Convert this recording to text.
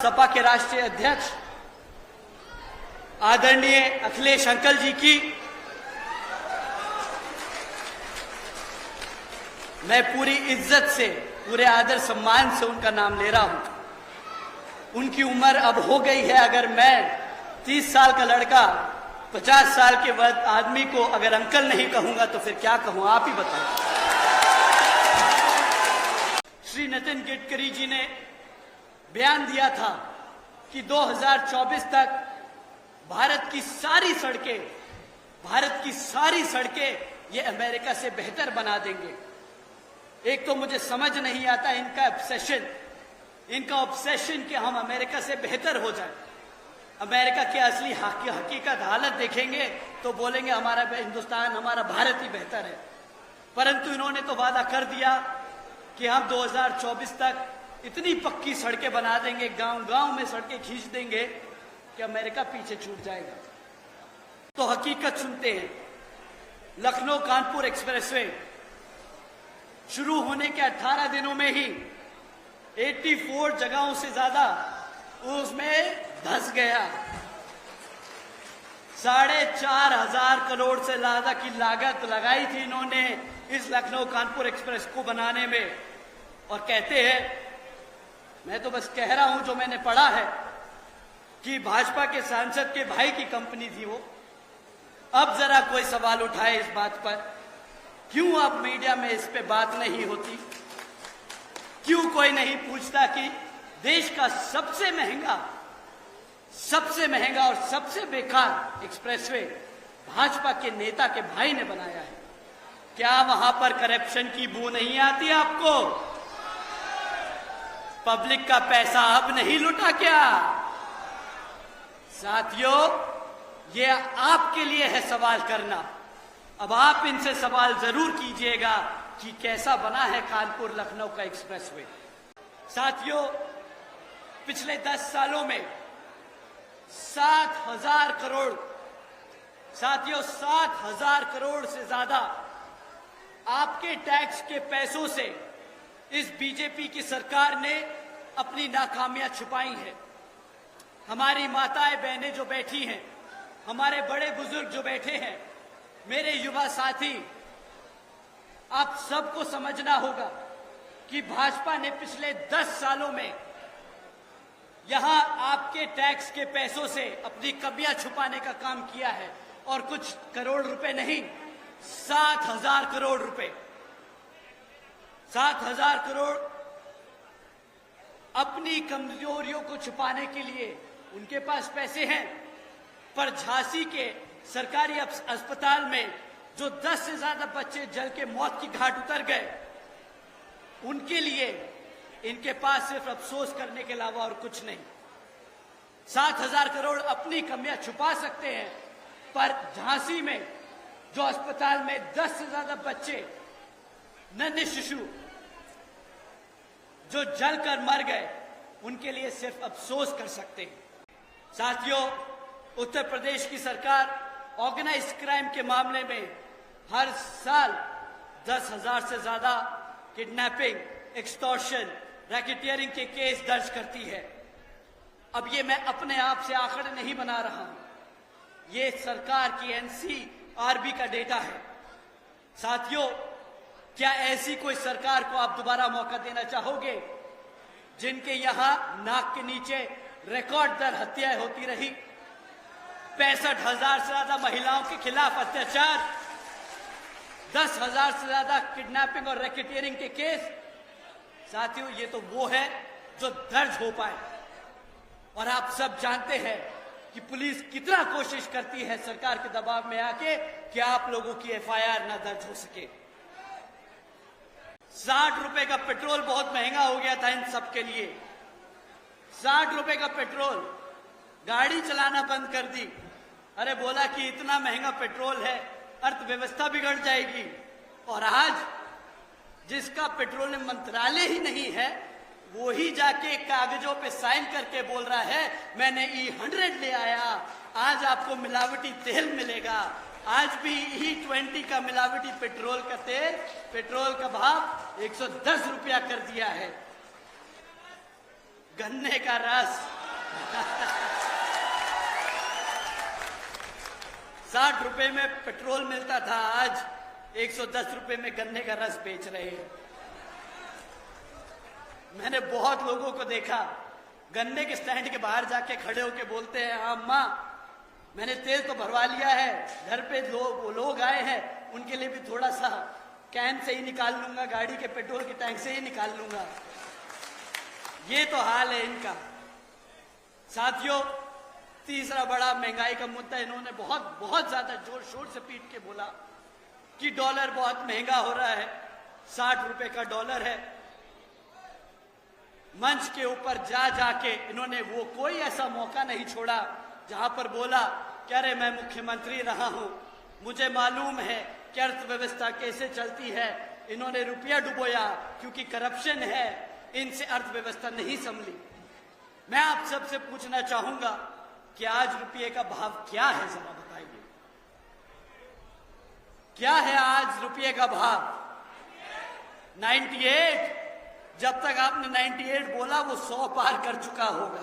सपा के राष्ट्रीय अध्यक्ष आदरणीय अखिलेश अंकल जी की मैं पूरी इज्जत से, पूरे आदर सम्मान से उनका नाम ले रहा हूं। उनकी उम्र अब हो गई है। अगर मैं 30 साल का लड़का 50 साल के वक्त आदमी को अगर अंकल नहीं कहूंगा तो फिर क्या कहूं, आप ही बताएं। श्री नितिन गडकरी जी ने बयान दिया था कि 2024 तक भारत की सारी सड़कें ये अमेरिका से बेहतर बना देंगे। एक तो मुझे समझ नहीं आता इनका ऑब्सेशन कि हम अमेरिका से बेहतर हो जाए। अमेरिका की असली हकीकत हालत देखेंगे तो बोलेंगे हमारा हिंदुस्तान, हमारा भारत ही बेहतर है। परंतु इन्होंने तो वादा कर दिया कि हम 2024 तक इतनी पक्की सड़कें बना देंगे, गांव-गांव में सड़कें खींच देंगे कि अमेरिका पीछे छूट जाएगा। तो हकीकत सुनते हैं। लखनऊ कानपुर एक्सप्रेसवे शुरू होने के 18 दिनों में ही 84 जगहों से ज्यादा उसमें धंस गया। 4,500 करोड़ से ज्यादा की लागत लगाई थी इन्होंने इस लखनऊ कानपुर एक्सप्रेस को बनाने में। और कहते हैं, मैं तो बस कह रहा हूं जो मैंने पढ़ा है, कि भाजपा के सांसद के भाई की कंपनी थी वो। अब जरा कोई सवाल उठाए इस बात पर, क्यों अब मीडिया में इस पे बात नहीं होती? क्यों कोई नहीं पूछता कि देश का सबसे महंगा और सबसे बेकार एक्सप्रेसवे भाजपा के नेता के भाई ने बनाया है? क्या वहां पर करप्शन की बू नहीं आती आपको? पब्लिक का पैसा अब नहीं लुटा क्या? साथियों, ये आपके लिए है सवाल करना। अब आप इनसे सवाल जरूर कीजिएगा कि कैसा बना है कानपुर लखनऊ का एक्सप्रेसवे। साथियों, पिछले 10 सालों में 7,000 करोड़ से ज्यादा आपके टैक्स के पैसों से इस बीजेपी की सरकार ने अपनी नाकामियां छुपाई हैं। हमारी माताएं बहनें जो बैठी हैं, हमारे बड़े बुजुर्ग जो बैठे हैं, मेरे युवा साथी, आप सबको समझना होगा कि भाजपा ने पिछले 10 सालों में यहां आपके टैक्स के पैसों से अपनी कमियां छुपाने का काम किया है। और कुछ करोड़ रुपए नहीं, 7,000 करोड़ रुपए, 7,000 करोड़ अपनी कमजोरियों को छुपाने के लिए उनके पास पैसे हैं। पर झांसी के सरकारी अस्पताल में जो 10 से ज्यादा बच्चे जल के मौत की घाट उतर गए, उनके लिए इनके पास सिर्फ अफसोस करने के अलावा और कुछ नहीं। 7,000 करोड़ अपनी कमियां छुपा सकते हैं, पर झांसी में जो अस्पताल में 10 से ज्यादा बच्चे, नन्हे शिशु जो जलकर मर गए, उनके लिए सिर्फ अफसोस कर सकते हैं। साथियों, उत्तर प्रदेश की सरकार ऑर्गेनाइज्ड क्राइम के मामले में हर साल 10,000 से ज्यादा किडनैपिंग, एक्सटॉर्शन, रैकेटियरिंग के केस दर्ज करती है। अब ये मैं अपने आप से आंकड़े नहीं बना रहा हूं, ये सरकार की एनसीआरबी का डेटा है। साथियों, क्या ऐसी कोई सरकार को आप दोबारा मौका देना चाहोगे जिनके यहां नाक के नीचे रिकॉर्ड दर हत्याएं होती रही, 65,000 से ज्यादा महिलाओं के खिलाफ अत्याचार, 10,000 से ज्यादा किडनैपिंग और रैकेटियरिंग के केस? साथियों, ये तो वो है जो दर्ज हो पाए। और आप सब जानते हैं कि पुलिस कितना कोशिश करती है सरकार के दबाव में आके कि आप लोगों की एफआईआर ना दर्ज हो सके। 60 रुपए का पेट्रोल बहुत महंगा हो गया था इन सब के लिए। 60 रुपए का पेट्रोल, गाड़ी चलाना बंद कर दी। अरे बोला कि इतना महंगा पेट्रोल है, अर्थव्यवस्था बिगड़ जाएगी। और आज जिसका पेट्रोलियम मंत्रालय ही नहीं है, वो ही जाके कागजों पे साइन करके बोल रहा है मैंने E100 ले आया, आज आपको मिलावटी तेल मिलेगा। आज भी E20 का मिलावटी पेट्रोल का तेल, पेट्रोल का भाव 110 रुपया कर दिया है। गन्ने का रस 60 रुपए में पेट्रोल मिलता था, आज 110 रुपए में गन्ने का रस बेच रहे हैं। मैंने बहुत लोगों को देखा गन्ने के स्टैंड के बाहर जाके खड़े होके बोलते हैं, अम्मा मैंने तेल तो भरवा लिया है, घर पे लोग आए हैं, उनके लिए भी थोड़ा सा कैन से ही निकाल लूंगा, गाड़ी के पेट्रोल के टैंक से ही निकाल लूंगा। ये तो हाल है इनका। साथियों, तीसरा बड़ा महंगाई का मुद्दा, इन्होंने बहुत ज्यादा जोर शोर से पीट के बोला कि डॉलर बहुत महंगा हो रहा है, 60 रुपए का डॉलर है। मंच के ऊपर जाके इन्होंने वो कोई ऐसा मौका नहीं छोड़ा जहां पर बोला कि अरे मैं मुख्यमंत्री रहा हूं, मुझे मालूम है कि अर्थव्यवस्था कैसे चलती है। इन्होंने रुपया डुबोया क्योंकि करप्शन है, इनसे अर्थव्यवस्था नहीं संभली। मैं आप सबसे पूछना चाहूंगा कि आज रुपये का भाव क्या है, जरा बताइए, क्या है आज रुपये का भाव? 98। जब तक आपने 98 बोला वो 100 पार कर चुका होगा।